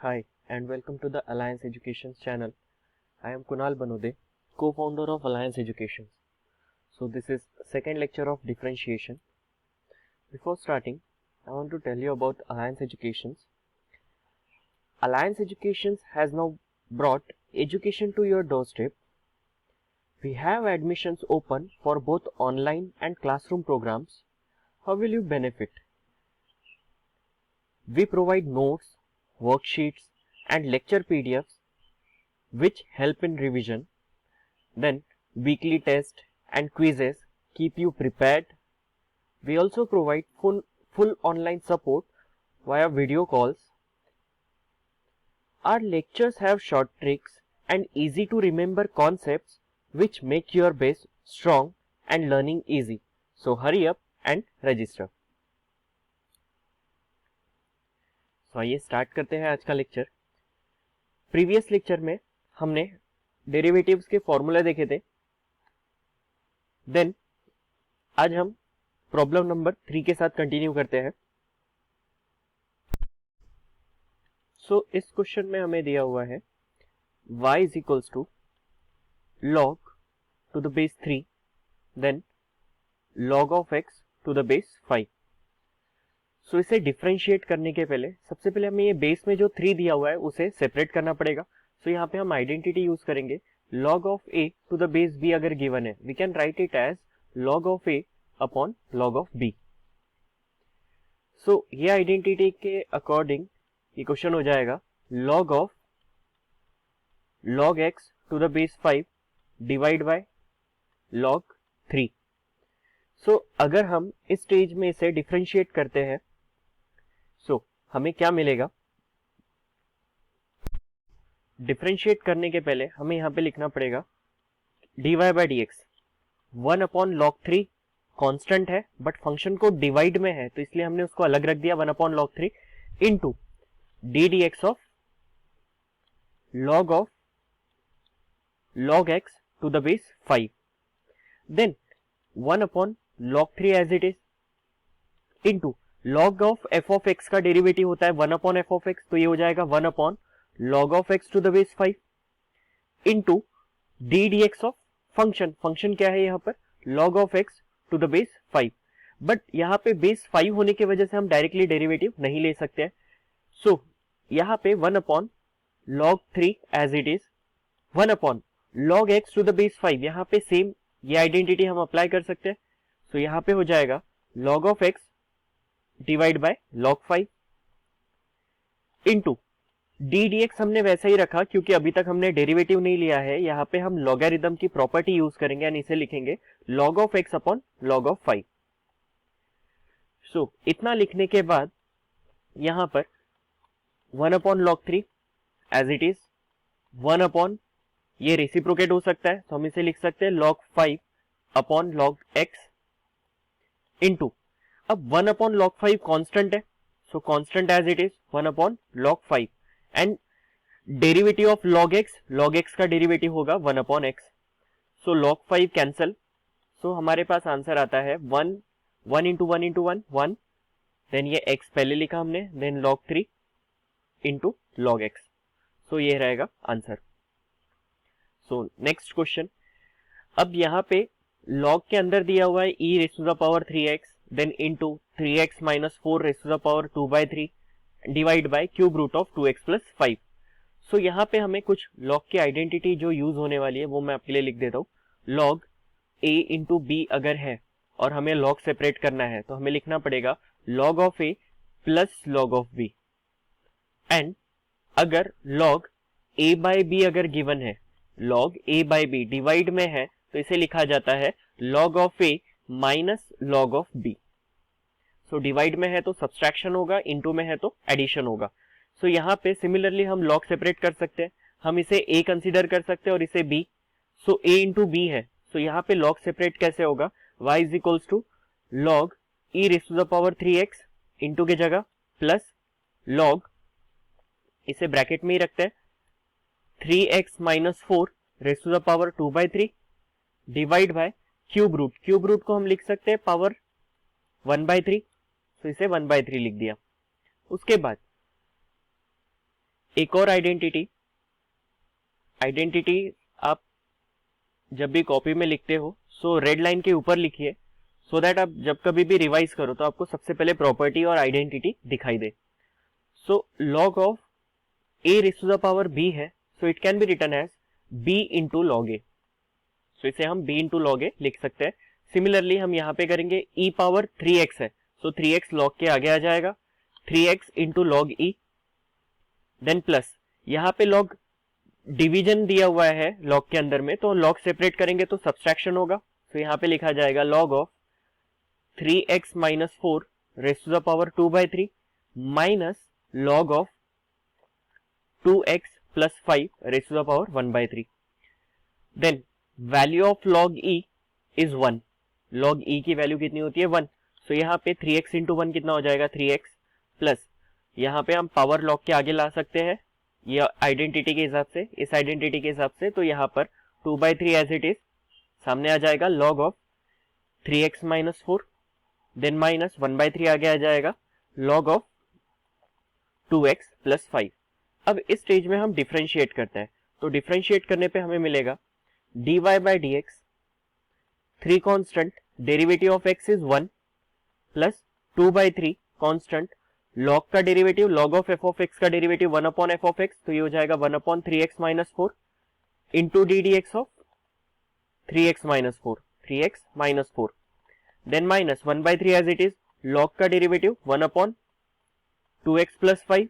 Hi and welcome to the Alliance Education channel. I am Kunal Banode, co-founder of Alliance Education. So this is second lecture of differentiation. Before starting, I want to tell you about Alliance Education. Alliance Education has now brought education to your doorstep. We have admissions open for both online and classroom programs. How will you benefit? We provide notes, worksheets and lecture PDFs which help in revision. Then weekly tests and quizzes keep you prepared. We also provide full online support via video calls. Our lectures have short tricks and easy to remember concepts which make your base strong and learning easy. So hurry up and register. तो आइए start करते हैं आज का lecture. Previous lecture में हमने derivatives के formula देखे थे. देन आज हम प्रॉब्लम नंबर 3 के साथ कंटिन्यू करते हैं. सो इस क्वेश्चन में हमें दिया हुआ है y is equals to log to the base 3 then log of x to the base 5. So इसे डिफरेंशिएट करने के पहले सबसे पहले हमें ये बेस में जो 3 दिया हुआ है उसे सेपरेट करना पड़ेगा. सो यहाँ पे हम आइडेंटिटी यूज करेंगे. log of a to the base b अगर गिवन है, we can write it as log of a upon log of b. So ये आइडेंटिटी के अकॉर्डिंग ये क्वेश्चन हो जाएगा log of log x to the base 5 divide by log 3. So अगर हम इस स्टेज में इसे डिफरेंशिएट करते हैं हमें क्या मिलेगा. डिफरेंशिएट करने के पहले हमें यहां पे लिखना पड़ेगा dy by dx 1 upon log 3 constant है बट फंक्शन को डिवाइड में है तो इसलिए हमने उसको अलग रख दिया 1 upon log 3 into d d x of log x to the base 5 then 1 upon log 3 as it is into log of f of x का डेरिवेटिव होता है 1 अपॉन f ऑफ x, तो ये हो जाएगा 1 upon log of x to the base 5 into d d x of function क्या है यहाँ पर log of x to the base 5. But यहाँ पे बेस 5 होने की वजह से हम डायरेक्टली डेरिवेटिव नहीं ले सकते हैं. सो यहाँ पे 1 upon log 3 as it is 1 upon log x to the base 5. यहाँ पे सेम ये आइडेंटिटी हम अप्लाई कर सकते हैं. सो यहाँ पे हो जाएगा log of x divide by log 5 into d d x हमने वैसा ही रखा क्योंकि अभी तक हमने डेरिवेटिव नहीं लिया है. यहाँ पे हम लॉगरिथम की प्रॉपर्टी यूज करेंगे एंड इसे लिखेंगे log of x upon log of 5. So इतना लिखने के बाद यहाँ पर 1 upon log 3 as it is 1 upon ये रेसिप्रोकेट हो सकता है तो हम इसे लिख सकते हैं log 5 upon log x into अब 1 अपॉन log 5 कांस्टेंट है so constant as it is 1 upon log 5 and derivative of log x का डेरिवेटिव होगा 1 upon x. So log 5 cancel. So हमारे पास आंसर आता है 1 इंटू 1 इंटू 1 देन ये x पहले लिखा हमने then log 3 into log x. So ये रहेगा आंसर. So next question. अब यहाँ पे log के अंदर दिया हुआ है e raise to the power 3x then into 3x minus 4 raised to the power 2 by 3 divide by cube root of 2x plus 5. So यहाँ पे हमें कुछ log की आइडेंटिटी जो यूज होने वाली है वो मैं आपके लिए लिख देता हूँ. log a इंटू बी अगर है और हमें log सेपरेट करना है तो हमें लिखना पड़ेगा log of a plus log of b. And अगर log a बाय b अगर गिवन है log a by b divide में है तो इसे लिखा जाता है log of a minus log of b. So divide में है तो सब्सट्रैक्शन होगा, इनटू में है तो एडिशन होगा. सो यहाँ पे सिमिलरली हम log सेपरेट कर सकते हैं. हम इसे a कंसीडर कर सकते हैं और इसे b. So a into b है सो यहाँ पे log सेपरेट कैसे होगा y is equals to log e raise to the power 3x into के जगह प्लस log इसे ब्रैकेट में ही रखते हैं 3x minus 4 raise to the power 2 by 3 divide by cube root को हम लिख सकते हैं पावर 1 बाई 3. तो इसे 1 बाई 3 लिख दिया. उसके बाद एक और आइडेंटिटी आप जब भी कॉपी में लिखते हो सो रेड लाइन के ऊपर लिखिए, सो दैट आप जब कभी भी रिवाइज करो तो आपको सबसे पहले प्रॉपर्टी और आइडेंटिटी दिखाई दे। So log of a raise to the power b है, so it can be written as b into log a. So इसे हम b इंटू लॉग ए लिख सकते हैं। सिमिलरली हम यहाँ पे करेंगे e पावर 3x है, सो 3x लॉग के आगे आ जाएगा, 3x into log e, then plus यहाँ पे लॉग डिवीजन दिया हुआ है लॉग के अंदर में, तो लॉग सेपरेट करेंगे तो सब्सट्रैक्शन होगा। तो यहाँ पे लिखा जाएगा log of 3x minus 4 raise to the power 2/3 minus log of 2x plus 5 raise to the power 1/3। Then value of log e is 1। Log e की वैल्यू कितनी होती है 1। सो यहाँ पे 3x इंटू 1 कितना हो जाएगा 3x, प्लस यहाँ पे हम पावर लॉग के आगे ला सकते हैं ये आइडेंटिटी के हिसाब से, इस आइडेंटिटी के हिसाब से, तो यहाँ पर 2/3 एज इट इज सामने आ जाएगा log of 3x minus 4, then minus 1/3 आगे आ जाएगा लॉग ऑफ 2x प्लस 5। अब इस स्टेज में हम डिफरेंशिएट करते हैं, तो डिफरेंशिएट करने पे हमें मिलेगा dy by dx 3 constant, derivative of x is 1 plus 2/3 constant, log का derivative log of f of x का derivative 1 upon f of x, तो ये हो जाएगा 1 अपॉन 3x minus 4 into d d x of 3x minus 4, 3x minus 4, then minus 1/3 as it is, log का derivative 1 upon 2x plus 5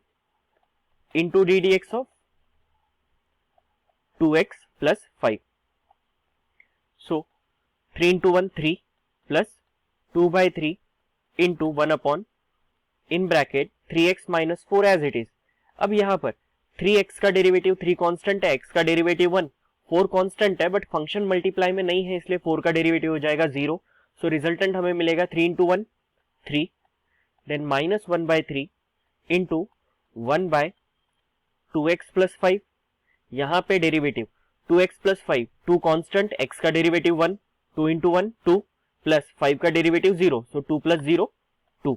into d d x of 2x plus 5। So 3 into 1 3 plus 2/3 into 1 upon in bracket 3x minus 4 as it is. अब यहां पर 3x का derivative 3 constant है, x का derivative 1, 4 constant है but function multiply में नहीं है, इसलिए 4 का डेरिवेटिव हो जाएगा 0। सो रिजल्टेंट हमें मिलेगा 3 into 1 3, then minus 1/3 into 1 by 2x plus 5। यहाँ पे derivative 2x plus 5, 2 constant, x का डेरिवेटिव 1, 2 इंटू 1 2 प्लस 5 का derivative 0, so 2 plus 0 2।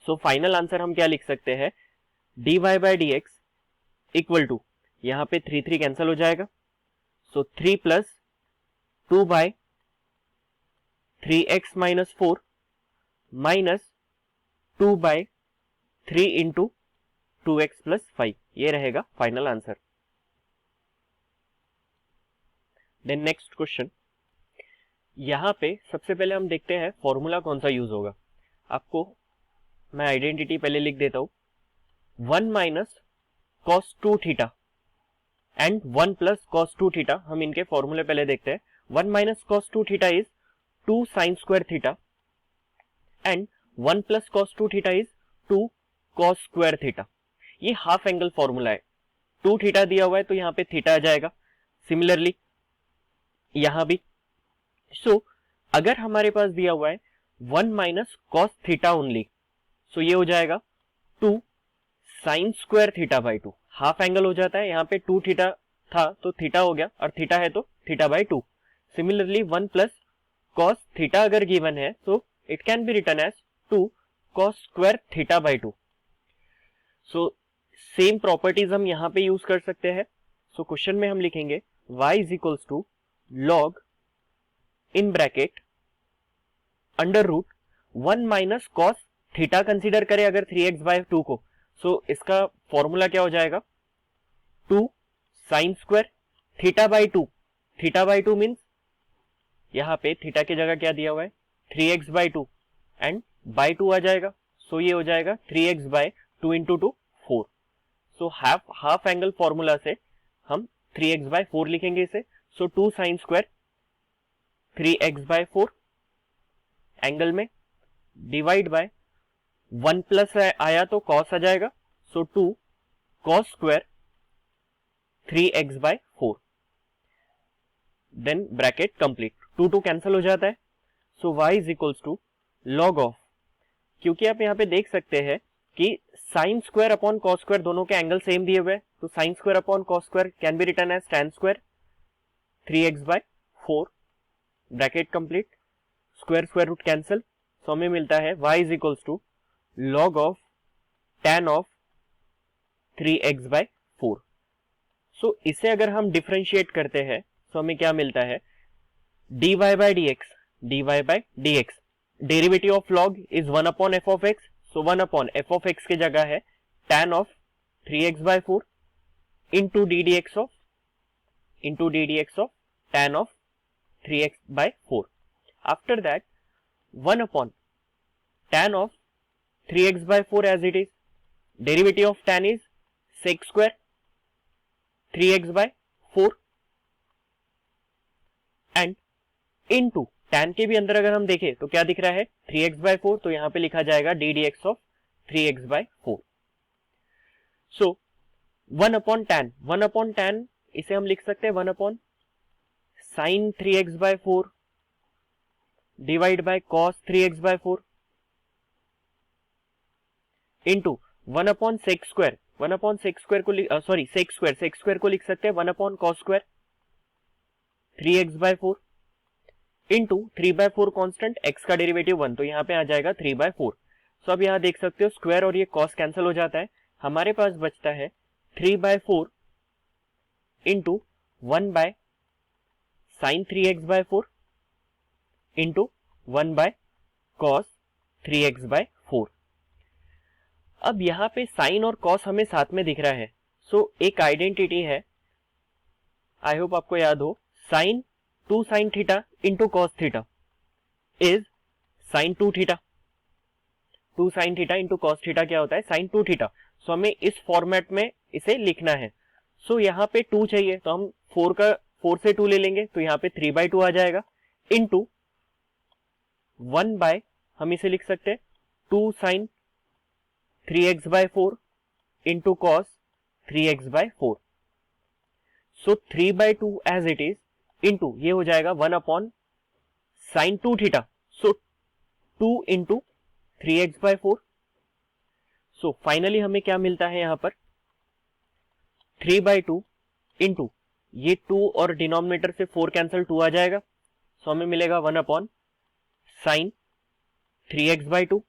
So final answer हम क्या लिख सकते हैं, dy by dx equal to, यहाँ पे 3 3 कैंसिल हो जाएगा, so 3 plus 2 by 3x minus 4 minus 2 by 3 into 2x plus 5, ये रहेगा final answer. Then next question, यहां पे सबसे पहले हम देखते हैं फॉर्मूला कौन सा यूज होगा। आपको मैं आइडेंटिटी पहले लिख देता हूं, 1 minus cos 2 theta and 1 plus cos 2 theta. हम इनके फॉर्मूले पहले देखते हैं। 1 minus cos 2 theta is 2 sine square theta and 1 plus cos 2 theta is 2 cos square theta. ये हाफ एंगल फॉर्मूला है, 2 थीटा दिया हुआ है तो यहाँ पे थीटा आ जाएगा, सिमिलरली यहां भी। सो अगर हमारे पास दिया हुआ है 1 माइनस कॉस थीटा ओनली, सो ये हो जाएगा 2 sine square theta by 2, half angle हो जाता है, यहाँ पे 2 थीटा था तो थीटा हो गया, और थीटा है तो theta by 2। Similarly 1 plus cos theta अगर गिवन है तो it can be written as 2 cos square theta by 2। So same properties हम यहाँ पे यूज कर सकते हैं। सो क्वेश्चन में हम लिखेंगे y is equals to log in bracket under root 1 minus cos theta consider करें अगर 3x बाय 2 को, सो इसका फॉर्मूला क्या हो जाएगा 2 sine square theta by 2। Theta by 2 means यहाँ पे थीटा की जगह क्या दिया हुआ है 3x बाई 2 एंड बाई 2 आ जाएगा, सो ये हो जाएगा 3x by 2 into 2 4। So half angle formula से हम 3x बाय 4 लिखेंगे इसे। So 2 sine square 3x by 4 angle में डिवाइड बाय 1 प्लस आया तो कॉस आ जाएगा, so 2 cos square 3x by 4, then bracket complete, 2 2 cancel हो जाता है। So y is equals to log of, क्योंकि आप यहाँ पे देख सकते हैं कि sign square upon cos square दोनों के एंगल सेम दिए हुए हैं, तो sine square upon cos square can be written as tan square 3x by 4, bracket complete, square square root cancel, so हमें मिलता है y is equals to log of tan of 3x/4। So इसे अगर हम डिफरेंशिएट करते हैं तो हमें क्या मिलता है, dy/dx derivative of log is 1/f(x), so 1/f(x) की जगह है tan of 3x/4 into ddx of tan of 3x/4। after that 1/tan of 3x/4 as it is, derivative of tan is sec square 3x/4 and into tan के भी अंदर अगर हम देखें तो क्या दिख रहा है 3x/4, तो यहां पे लिखा जाएगा ddx of 3x/4। So 1/tan इसे हम लिख सकते हैं 1/sin 3x/4 divide by cos 3x/4 into 1/sec square को लिख सकते हैं 1/cos square 3x/4 into 3/4 constant, x का डेरिवेटिव 1, तो यहाँ पे आ जाएगा 3/4। सो अब यहाँ देख सकते हो स्क्वायर और ये cos कैंसिल हो जाता है, हमारे पास बचता है 3/4 into 1/sin 3x/4 into 1/cos 3x/4। अब यहाँ पे साइन और कॉस हमें साथ में दिख रहा है, सो एक आइडेंटिटी है, आई होप आपको याद हो, sine 2 sin theta into cos theta is sine 2 theta. 2 sin theta into cos theta क्या होता है, साइन 2 थीटा। सो हमें इस फॉर्मेट में इसे लिखना है। सो यहाँ पे 2 चाहिए तो हम 4 से 2 ले लेंगे, तो यहाँ पे 3/2 आ जाएगा इंटू 1 हम इसे लिख सकते हैं 2 sin 3x/4 into cos 3x/4। So 3/2 as it is into ये हो जाएगा 1/sin 2 theta, so 2 into 3x/4। So finally हमें क्या मिलता है यहाँ पर 3/2 इंटू ये 2 और डिनोमिनेटर से 4 कैंसिल, 2 आ जाएगा, सो हमें मिलेगा 1/sin 3x/2।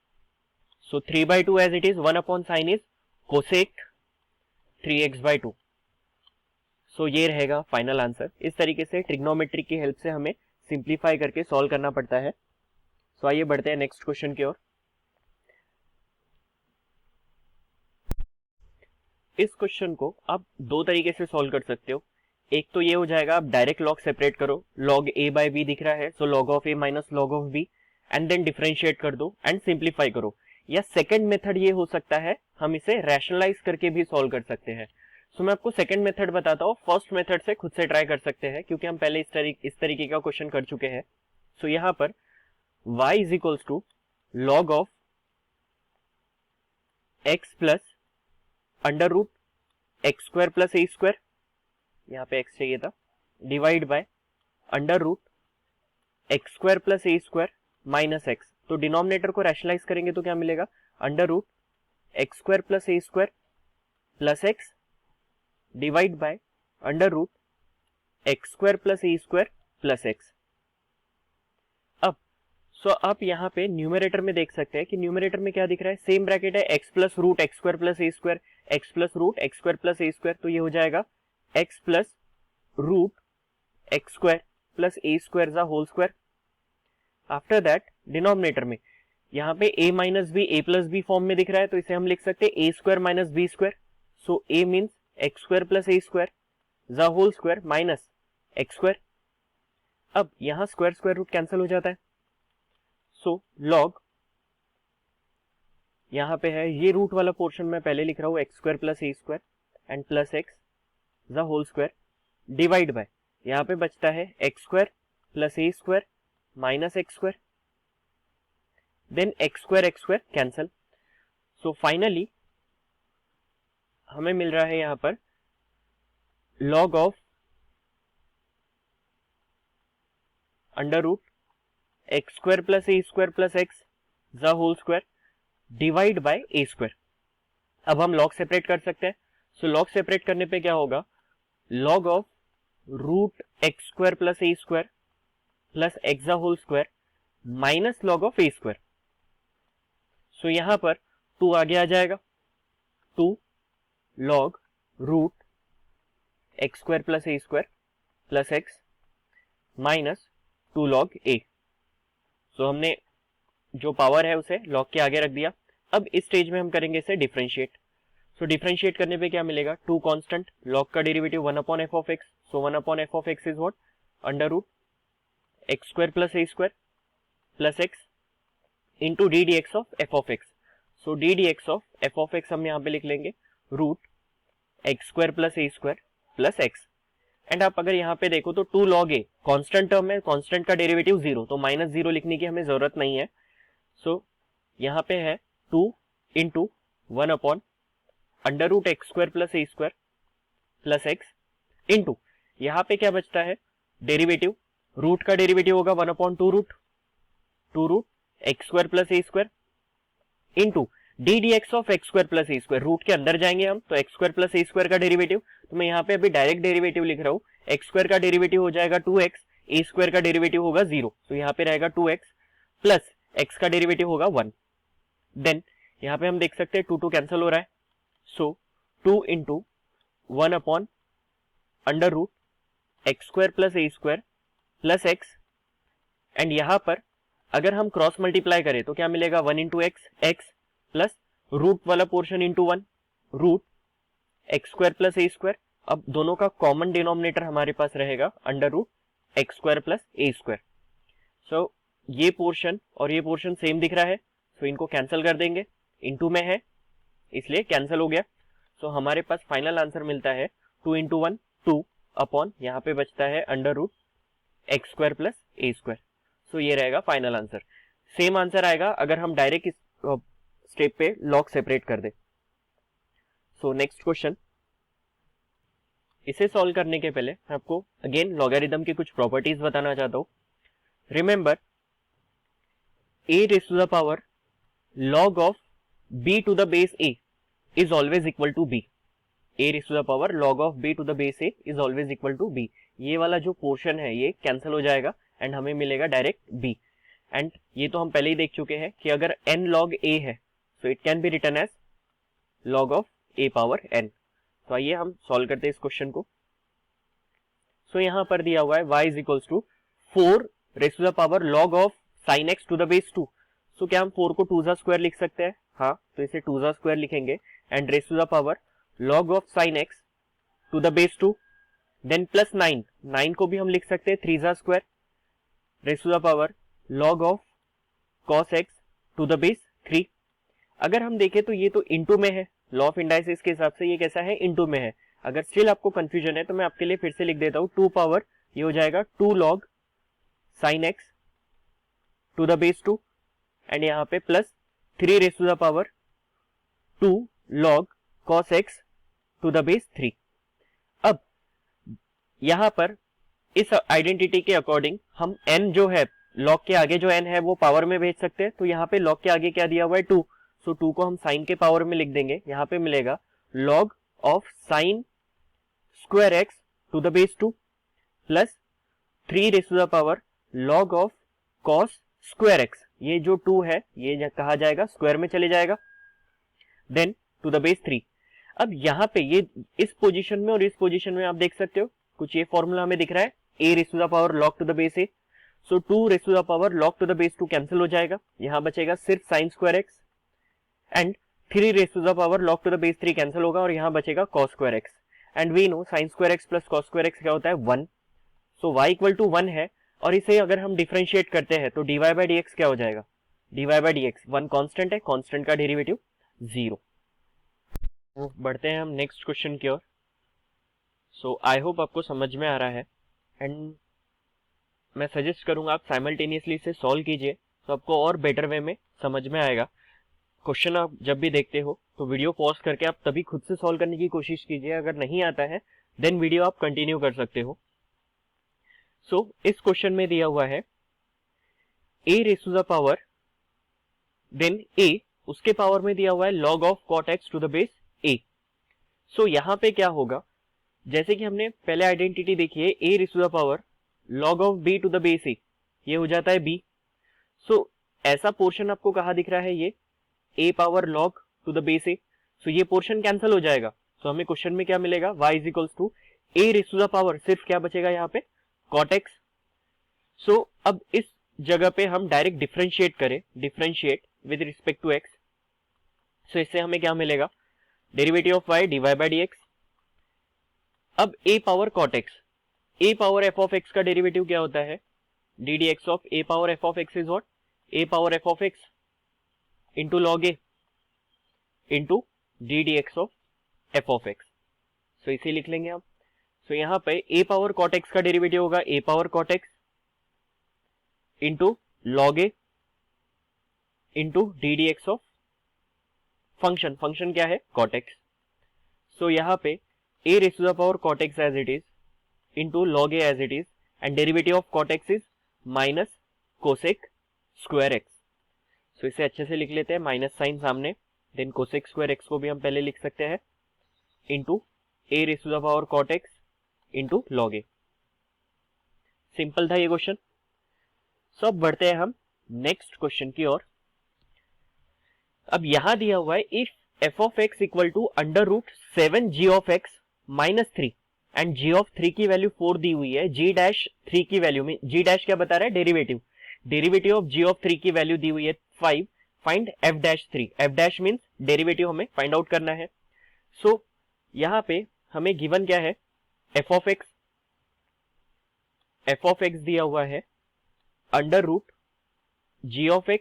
So 3/2 as it is 1/sin is cosec 3x/2। So ये रहेगा फाइनल आंसर। इस तरीके से ट्रिग्नोमेट्री की हेल्प से हमें सिंप्लीफाई करके सॉल्व करना पड़ता है। सो आइए बढ़ते हैं नेक्स्ट क्वेश्चन की ओर। इस क्वेश्चन को आप दो तरीके से सॉल्व कर सकते हो। एक तो ये हो जाएगा, आप डायरेक्ट लॉग सेपरेट करो, लॉग a/b दिख रहा है, so log of a minus log of b, and then differentiate कर दो एंड सिंप्लीफाई करो। या सेकंड मेथड ये हो सकता है, हम इसे रैशनलाइज करके भी सॉल्व कर सकते हैं। सो मैं आपको सेकंड मेथड बताता हूँ, फर्स्ट मेथड से खुद से ट्राई कर सकते हैं, क्योंकि हम पहले इस तरीके का क्वेश्चन कर चुके हैं। सो यहाँ पर y is equals to log of x plus under root x square plus a square, यहाँ पे x चाहिए था, divide by under root x square plus a square minus x. तो डिनोमिनेटर को रैशनलाइज करेंगे तो क्या मिलेगा, under root x square plus a square plus x divide by under root x square plus a square plus x. अब आप यहाँ पे न्यूमरेटर में देख सकते हैं कि न्यूमरेटर में क्या दिख रहा है, सेम ब्रैकेट है, x plus root x square plus a square, x plus root x square plus a square, तो ये हो जाएगा x plus root x square plus a square the whole square. After that denominator में यहाँ पे a minus b a plus b form में दिख रहा है, तो इसे हम लिख सकते हैं a square minus b square. So a means x square plus a square the whole square minus x square. अब यहां स्क्वायर रूट कैंसिल हो जाता है, सो लॉग यहां पे है, ये रूट वाला पोर्शन मैं पहले लिख रहा हूं x square plus a square and plus x the whole square divide by, यहां पे बचता है x square plus a square minus x square, then x square cancel. So finally हमें मिल रहा है यहां पर log of under root x square plus a square plus x the whole square divide by a square. अब हम log separate कर सकते हैं, सो लॉग सेपरेट करने पे क्या होगा, log of root x square plus a square plus x the whole square minus log of a square. So यहां पर 2 आगे आ जाएगा, 2 log root x square plus a square plus x minus 2 log a. So हमने जो power है उसे log के आगे रख दिया। अब इस स्टेज में हम करेंगे इसे डिफरेंशिएट। सो डिफरेंशिएट करने पे क्या मिलेगा, 2 कांस्टेंट, लॉग का derivative 1 upon f of x. So 1 upon f of x is what, under root x square plus a square plus x into d d x of f of x. So d d x of f of x हम यहाँ पे लिख लेंगे root x square plus a square plus x. And आप अगर यहाँ पे देखो तो 2 लॉग ए कांस्टेंट टर्म है, कांस्टेंट का डेरिवेटिव 0, तो माइनस 0 लिखने की हमें जरूरत नहीं है। सो यहाँ पे है 2 into 1 upon under root x square plus a square plus x into यहाँ पे क्या बचता है, डेरिवेटिव, रूट का डेरिवेटिव होगा 1 upon 2 root x square plus a square into d d x of x square plus a square. Root के अंदर जाएंगे हम तो x square plus a square का डेरिवेटिव, तो मैं यहाँ पे अभी डायरेक्ट डेरिवेटिव लिख रहा हूँ। एक्स स्क्वायर का डेरिवेटिव हो जाएगा 2x, ए स्क्वायर का डेरिवेटिव होगा 0, तो यहाँ पे रहेगा 2x प्लस एक्स का डेरिवेटिव होगा 1। देन यहाँ पे हम देख सकते हैं 2 कैंसिल हो रहा है। So 2 into 1 upon under root x square plus a square plus x. And यहाँ पर अगर हम क्रॉस मल्टीप्लाई करें तो क्या मिलेगा, 1 into x, x plus root वाला portion into 1 root x square plus a square. अब दोनों का कॉमन डिनोमिनेटर हमारे पास रहेगा under root x square plus a square. So ये पोर्शन और ये पोर्शन सेम दिख रहा है, सो इनको कैंसिल कर देंगे, इंटू में है इसलिए कैंसिल हो गया। सो हमारे पास फाइनल आंसर मिलता है 2 इंटू 1 2 अपॉन यहाँ पे बचता है under root x square plus a square. So ये रहेगा फाइनल आंसर। सेम आंसर आएगा अगर हम डायरेक्ट इस स्टेप पे लॉग सेपरेट कर दे। सो नेक्स्ट क्वेश्चन, इसे सॉल्व करने के पहले मैं आपको अगेन लॉगरिथम की कुछ प्रॉपर्टीज बताना चाहता हूं। Remember, a raised to the power log of b to the base a is always equal to b। a raised to the power log of b to the base a is always equal to b। ये वाला जो portion है ये cancel हो जाएगा and हमें मिलेगा direct b। And ये तो हम पहले ही देख चुके हैं कि अगर n log a है so it can be written as log of a power n। तो आइए हम सॉल्व करते हैं इस क्वेश्चन को। सो यहाँ पर दिया हुआ है y is equals to 4 raise to the power log of sin x to the base 2। So क्या हम 4 को 2 स्क्वायर लिख सकते हैं? हाँ, तो इसे 2 स्क्वायर लिखेंगे and raise to the power log of sin x to the base 2। Then plus 9 को भी हम लिख सकते हैं 3 square raise to the power log of cos x to the base 3। अगर हम देखें तो ये तो इंटू में है, लॉ ऑफ इंडाइसिस के हिसाब से ये कैसा है, इंटू में है। अगर स्टिल आपको कंफ्यूजन है तो मैं आपके लिए फिर से लिख देता हूं 2 पावर, ये हो जाएगा 2 log sin x to the base 2 and यहाँ पे plus 3 raise to the power 2 log cos x to the base 3। अब यहाँ पर इस आइडेंटिटी के अकॉर्डिंग हम n जो है, log के आगे जो n है वो पावर में भेज सकते हैं। तो यहाँ पे log के आगे क्या दिया हुआ है 2, सो 2 को हम साइन के पावर में लिख देंगे। यहाँ पे मिलेगा log of sine square x to the base 2 plus 3 raise to the power log of cos square x। ये जो 2 है ये कहा जाएगा स्क्वायर में चले जाएगा, देन टू द बेस 3। अब यहाँ पे ये इस पोजीशन में और इस पोजीशन में आप देख सकते हो कुछ ये फॉर्मूला हमें दिख रहा है, a raise to the power log to the base a। So 2 raise to the power log to the base 2 cancel हो जाएगा, यहाँ बचेगा सिर्फ sine square x and 3 raise to the power log to the base 3 cancel होगा और यहाँ बचेगा cos square x। And we know sine square x plus cos square x क्या होता है 1। सो y इक्वल टू 1 है और इसे अगर हम डिफरेंशिएट करते हैं तो dy बाई dx क्या हो जाएगा, dy बाई dx 1 कांस्टेंट है, कांस्टेंट का डेरिवेटिव 0। तो बढ़ते हैं हम नेक्स्ट क्वेश्चन की ओर। सो आई होप आपको समझ में आ रहा है एंड मैं सजेस्ट करूंगा आप साइमल्टेनियसली इसे सॉल्व कीजिए तो आपको और बेटर वे में समझ में आएगा। क्वेश्चन आप जब भी देखते हो तो वीडियो पॉज करके आप तभी खुद से सॉल्व करने की कोशिश कीजिए, अगर नहीं आता है देन वीडियो आप कंटिन्यू कर सकते हो। सो इस क्वेश्चन में दिया हुआ है a raise to the power, then a उसके पावर में दिया हुआ है log of cot x to the base a। So यहाँ पे क्या होगा, जैसे कि हमने पहले आइडेंटिटी देखी है a raise to the power log of b to the base a, ये हो जाता है b। सो ऐसा पोर्शन आपको कहाँ दिख रहा है, ये a power log to the base a। So ये पोर्शन कैंसिल हो जाएगा, सो हमें क्वेश्चन में क्या मिलेगा, y is equals to a raise to the power, सिर्फ क्या बचेगा यहाँ पे, cot x। सो अब इस जगह पे हम डायरेक्ट डिफरेंशिएट करें, differentiate with respect to x, so इससे हमें क्या मिलेगा, derivative of y dy by d x. अब a power cot x, a power f of x का डेरिवेटिव क्या होता है, d d x of a power f of x is what, a power f of x into log a into d d x of f of x। So इसे लिख लेंगे हम। So यहाँ पे a पावर cot x का derivative होगा a power cot x into log a into d d x of function, function क्या है, cot x। सो यहाँ पे a raise to the power cot x as it is into log a as it is, and derivative of cot x is minus cosec square x। So इसे अच्छे से लिख लेते हैं, माइनस साइन सामने, then cosec square x को भी हम पहले लिख सकते हैं into a raise to the power cot x into log a। Simple था ये क्वेश्चन। सो अब बढ़ते हैं हम नेक्स्ट क्वेश्चन की ओर। अब यहां दिया हुआ है if f of x equal to under root 7g of x minus 3 and g of 3 की वैल्यू 4 दी हुई है, g डैश 3 की वैल्यू में, g डैश क्या बता रहा है, derivative, derivative of g of 3 की वैल्यू दी हुई है 5, find f dash 3, f dash means derivative हमें फाइंड आउट करना है। सो यहां पे हमें गिवन क्या है, f ऑफ x दिया हुआ है under root g of x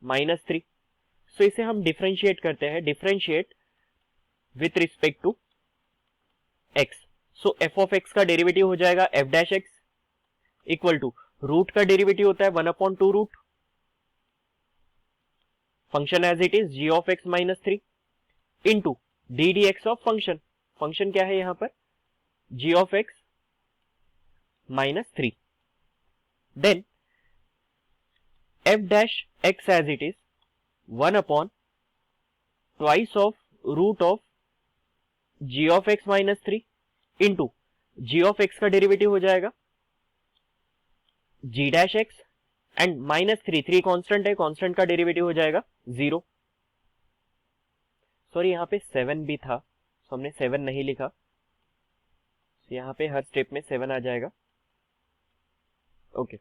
minus 3। So इसे हम डिफरेंशिएट करते हैं, differentiate with respect to x। So f of x का डेरिवेटिव हो जाएगा f dash x equal to root का डेरिवेटिव होता है 1/2 root function as it is g of x minus 3 into d d x of function, function क्या है यहां पर, g of x minus 3, then f dash x as it is 1/2 of root of g of x minus 3 into g of x का derivative हो जाएगा g dash x and minus 3 constant है, constant का derivative हो जाएगा 0। Sorry यहाँ पे 7 भी था, तो हमने 7 नहीं लिखा, तो यहाँ पे हर स्टेप में 7 आ जाएगा, ओके,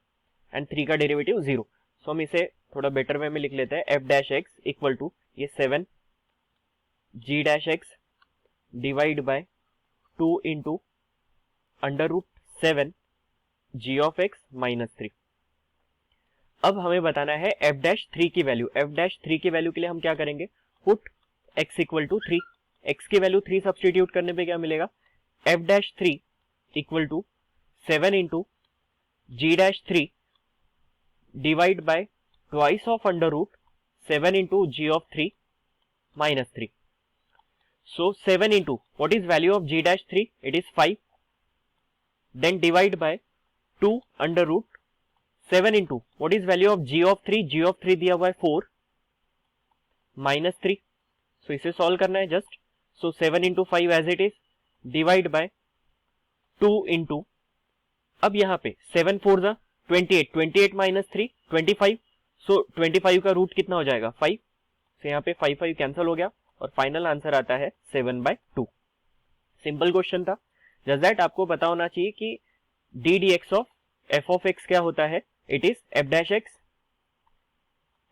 एंड 3 का डेरिवेटिव 0। सो हम इसे थोड़ा बेटर वे में लिख लेते हैं, f dash x equal to ये 7 g dash x divide by 2 into under root 7 g of x minus 3। अब हमें बताना है f डैश 3 की वैल्यू, f डैश 3 की वैल्यू के लिए हम क्या करेंगे, put x equal to 3, x की वैल्यू 3 सब्सटीट्यूट करने पे क्या मिलेगा, f dash 3 equal to 7 into g dash 3 divide by twice of under root 7 into g of 3 minus 3। So 7 into what is value of g dash 3, it is 5, then divide by 2 under root 7 into what is value of g of 3, g of 3 दिया हुआ है 4 minus 3। So इसे solve करना है just, so 7 into 5 as it is divide by 2 into, अब यहाँ पे 7 4 जा 28, 28 माइनस 3 25, सो 25 का रूट कितना हो जाएगा 5, सो यहाँ पे 5 कैंसिल हो गया और फाइनल आंसर आता है 7/2। सिंपल क्वेश्चन था, जस्ट दैट आपको पता होना चाहिए कि D d x of f of x क्या होता है, it is f dash x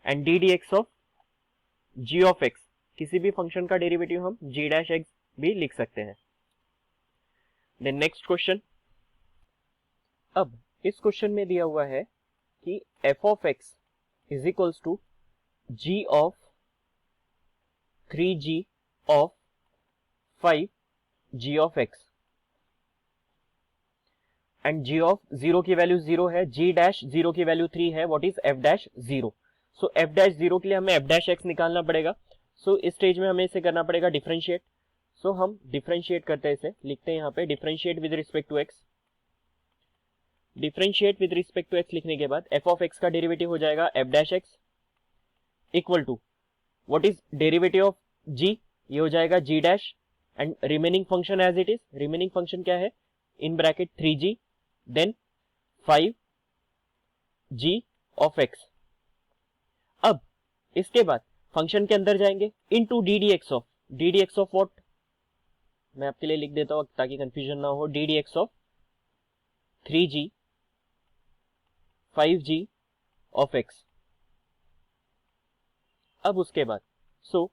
and d d x of g of x, किसी भी फंक्शन का डेरिवेटिव हम g डैश x भी लिख सकते हैं। देन नेक्स्ट क्वेश्चन, अब इस क्वेश्चन में दिया हुआ है कि f of x is equals to g of 3g of 5g of x and g of 0 की वैल्यू 0 है, g डैश 0 की वैल्यू 3 है, what is f dash 0। So f dash 0 के लिए हमें f डैश x निकालना पड़ेगा। सो इस स्टेज में हमें इसे करना पड़ेगा डिफरेंशिएट। सो हम डिफरेंशिएट करते हैं, इसे लिखते हैं यहाँ पे differentiate with respect to x। Differentiate with respect to x लिखने के बाद f ऑफ x का डेरिवेटिव हो जाएगा f dash x equal to what is derivative of g, ये हो जाएगा g dash and remaining function as it is, remaining function क्या है, in bracket 3g then 5g of x। अब इसके बाद फंक्शन के अंदर जाएंगे into d d x of what, मैं आपके लिए लिख देता हूँ ताकि कंफ्यूजन ना हो, d d x of 3g 5g of x। अब उसके बाद सो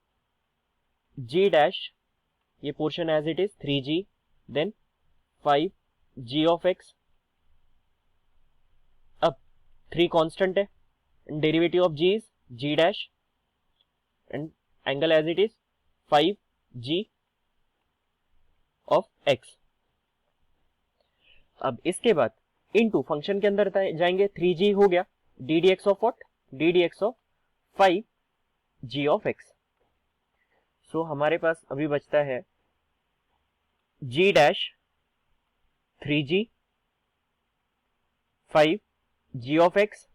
g डैश, ये portion as it is 3g then 5g of x। अब 3 कांस्टेंट है, derivative of g is g dash and angle as it is 5g of x। अब इसके बाद into function के अंदर जाएंगे, 3g हो गया, d d x of what, d d x of 5g of x। So हमारे पास अभी बचता है g dash 3g 5g of x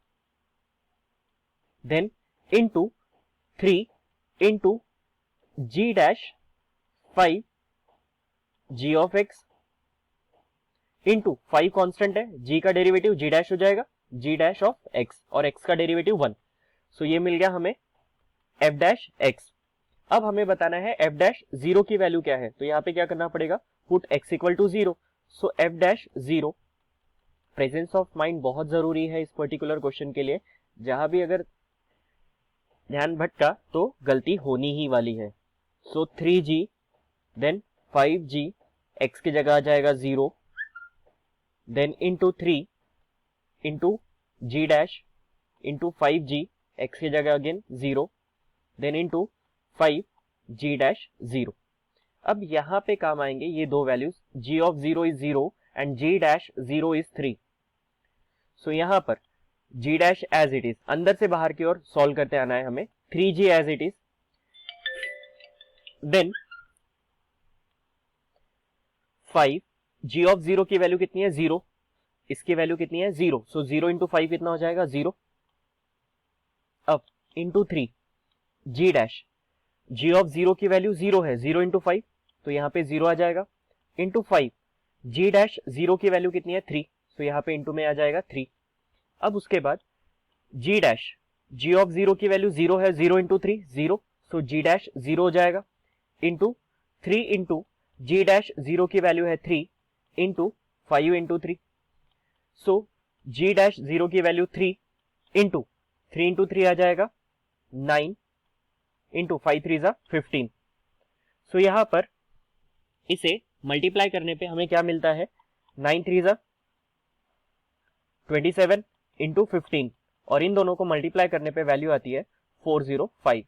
then into 3 into g dash 5g of x into 5 constant है, g का derivative g dash हो जाएगा, g dash of x और x का डेरिवेटिव 1। सो ये मिल गया हमें f डैश x। अब हमें बताना है f डैश 0 की वैल्यू क्या है, तो यहाँ पे क्या करना पड़ेगा, put x equal to 0। So f dash 0, presence of mind बहुत जरूरी है इस पर्टिकुलर क्वेश्चन के लिए, जहां भी अगर ध्यान भटका तो गलती होनी ही वाली है। सो 3g देन 5g, x की जगह आ जाएगा 0 then into 3 into g dash into 5g, x की जगह again 0 then into 5g dash 0। अब यहाँ पे काम आएंगे ये दो values, g of 0 is 0 and g dash 0 is 3। So यहाँ पर g dash as it is, अंदर से बाहर की ओर सॉल्व करते आना है हमें, 3g as it is then 5 g of 0 की वैल्यू कितनी है 0, इसकी वैल्यू कितनी है 0। सो 0 इंटू 5 कितना हो जाएगा 0। अब into 3 g dash, g of 0 की वैल्यू 0 है, 0 इंटू 5 तो यहाँ पे 0 आ जाएगा, इंटू 5 g डैश 0 की वैल्यू कितनी है 3, तो यहाँ पे इंटू में आ जाएगा 3। अब उसके बाद g डैश, g ऑफ 0 की वैल्यू 0 है, 0 इंटू 3 0, सो g डैश 0 हो जाएगा, इंटू 3 इंटू g डैश 0 की वैल्यू है 3 इंटू 5 इंटू 3। सो g डैश 0 की वैल्यू 3 इंटू 3 इंटू 3 आ जाएगा 9 इंटू 5 3 जा 15। सो यहां पर इसे मल्टीप्लाई करने पे हमें क्या मिलता है, 9 3 जा 27 इंटू 15 और इन दोनों को मल्टीप्लाई करने पे वैल्यू आती है 405।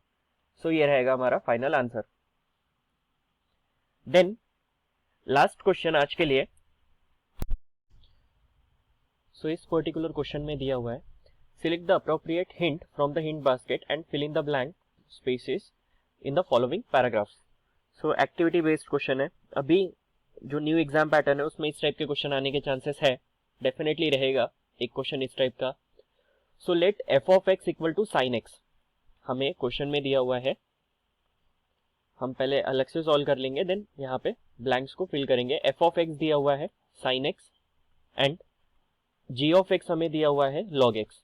सो ये रहेगा हमारा final answer. Then last question आज के लिए। सो इस पर्टिकुलर क्वेश्चन में दिया हुआ है, select the appropriate hint from the hint basket and fill in the blank spaces in the following paragraphs. So activity based question है, अभी जो न्यू एग्जाम पैटर्न है उसमें इस टाइप के क्वेश्चन आने के चांसेस है, डेफिनेटली रहेगा एक क्वेश्चन इस टाइप का। So let f of x equal to sine x, हमें क्वेश्चन में दिया हुआ है, हम पहले अलग से सॉल्व कर लेंगे देन यहाँ पे ब्लैंक्स को फिल करेंगे। f ऑफ x दिया हुआ है sine x and g of x हमें दिया हुआ है log x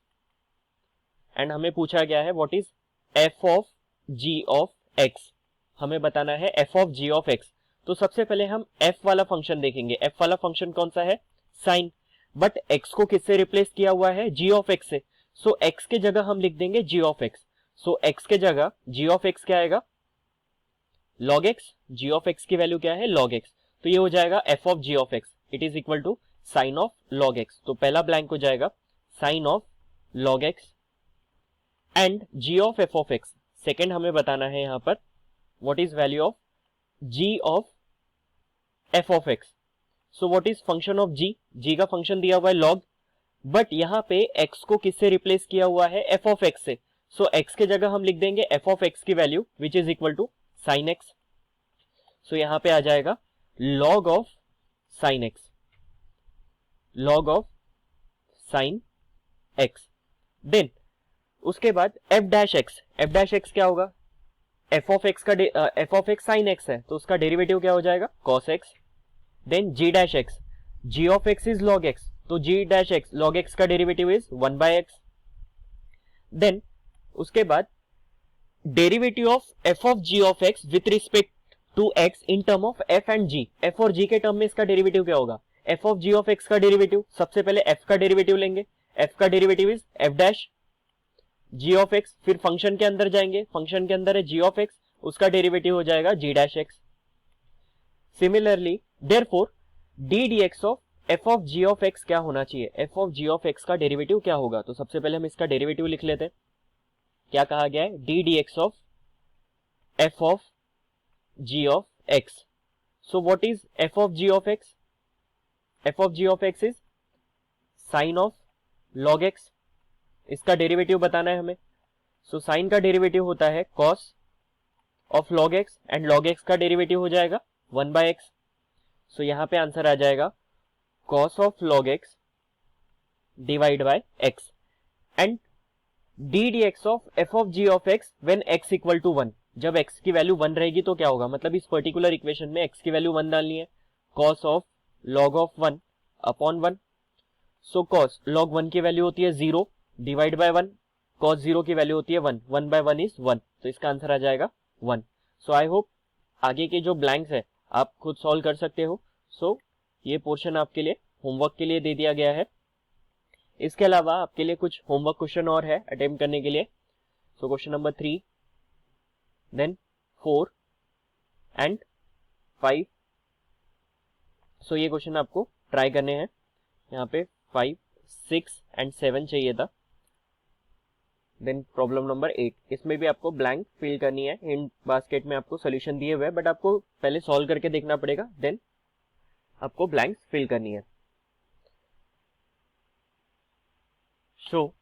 एंड हमें पूछा गया है what is f of g of x, हमें बताना है f of g of x। तो सबसे पहले हम f वाला फंक्शन देखेंगे, f वाला फंक्शन कौन सा है साइन, बट x को किससे रिप्लेस किया हुआ है g ऑफ x से, सो x के जगह हम लिख देंगे g of x। So x के जगह g ऑफ x क्या आएगा log x, g of x की वैल्यू क्या है log x, तो ये हो जाएगा f of g of x it is equal to sine of log x। तो पहला ब्लैंक हो जाएगा sine of log x and g of f of x, second हमें बताना है यहाँ पर what is value of g of f of x। So what is function of g का फंक्शन दिया हुआ है log, बट यहाँ पे x को किससे रिप्लेस किया हुआ है f ऑफ x से, सो x के जगह हम लिख देंगे f ऑफ x की value which is equal to sine x। So यहाँ पे आ जाएगा log of sine x, log of sine x। Then उसके बाद f डैश x क्या होगा, f of x sine x है तो उसका डेरिवेटिव क्या हो जाएगा cos x। Then g dash x, g of x is log x तो g dash x log x का derivative is 1 by x। Then उसके बाद derivative of f of g of x with respect to x in term of F and ji. F और जी के term में इसका derivative क्या होगा? F of g of x का डेरिवेटिव, सबसे पहले एफ का डेरिवेटिव लेंगे, एफ का derivative is f dash g of x, फिर फंक्शन के अंदर जाएंगे, फंक्शन के अंदर है जी ऑफ एक्स, उसका डेरिवेटिव हो जाएगा g dash x. Similarly therefore d d x of f of g of x क्या होना चाहिए? F of g of x का डेरिवेटिव क्या होगा? तो सबसे पहले हम इसका डेरिवेटिव लिख लेते हैं। क्या कहा गया है? D d x of f of g of x. So what is f of g of x? F of g of x is sine of log x, इसका डेरिवेटिव बताना है हमें। सो साइन का डेरिवेटिव होता है cos of log x, and log x का derivative हो जाएगा 1/x। सो यहां पे आंसर आ जाएगा cos of log x divide by x and d d x of f of g of x when x equal to 1। जब x की value 1 रहेगी तो क्या होगा? मतलब इस पर्टिकुलर इक्वेशन में x की वैल्यू 1 डालनी है, cos of log of 1 upon 1। So cos log 1 की वैल्यू होती है 0 डिवाइड बाय 1, cos 0 की वैल्यू होती है 1, 1/1 इज 1, तो इसका आंसर आ जाएगा 1। सो आई होप आगे के जो ब्लैंक्स है आप खुद सॉल्व कर सकते हो। सो ये पोर्शन आपके लिए होमवर्क के लिए दे दिया गया है। इसके अलावा आपके लिए कुछ होमवर्क क्वेश्चन और है अटेम्प्ट करने के लिए। So question number 3, then 4 and 5। So ये क्वेश्चन आपको ट्राई करने हैं। यहाँ पे 5, 6 एंड 7 चाहिए था। देन प्रॉब्लम नंबर 8, इसमें भी आपको ब्लैंक फिल करनी है। इन बास्केट में आपको सोल्यूशन दिए हुए हैं, बट आपको पहले सॉल्व करके देखना पड़ेगा, देन आपको ब्लैंक्स फिल करनी है। सो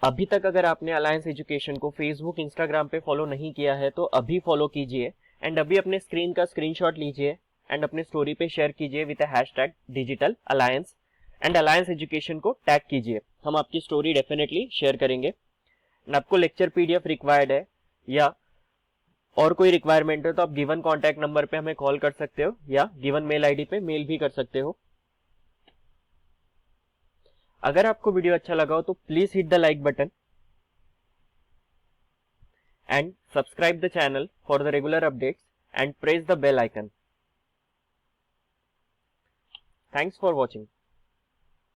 अभी तक अगर आपने अलायंस एजुकेशन को फेसबुक इंस्टाग्राम पे फॉलो नहीं किया है तो अभी फॉलो कीजिए, एंड अभी अपने स्क्रीन का स्क्रीनशॉट लीजिए एंड अपने स्टोरी पे शेयर कीजिए with hashtag digital alliance, and alliance education को टैग कीजिए। हम आपकी स्टोरी डेफिनेटली शेयर करेंगे। एंड आपको लेक्चर पीडीएफ रिक्वायर्ड है या और कोई रिक्वायरमेंट है तो आप गिवन कॉन्टैक्ट नंबर पे हमें कॉल कर सकते हो या गिवन मेल आईडी पे मेल भी कर सकते हो। अगर आपको वीडियो अच्छा लगा हो तो please hit the like button and subscribe the channel for the regular updates and press the bell icon. Thanks for watching.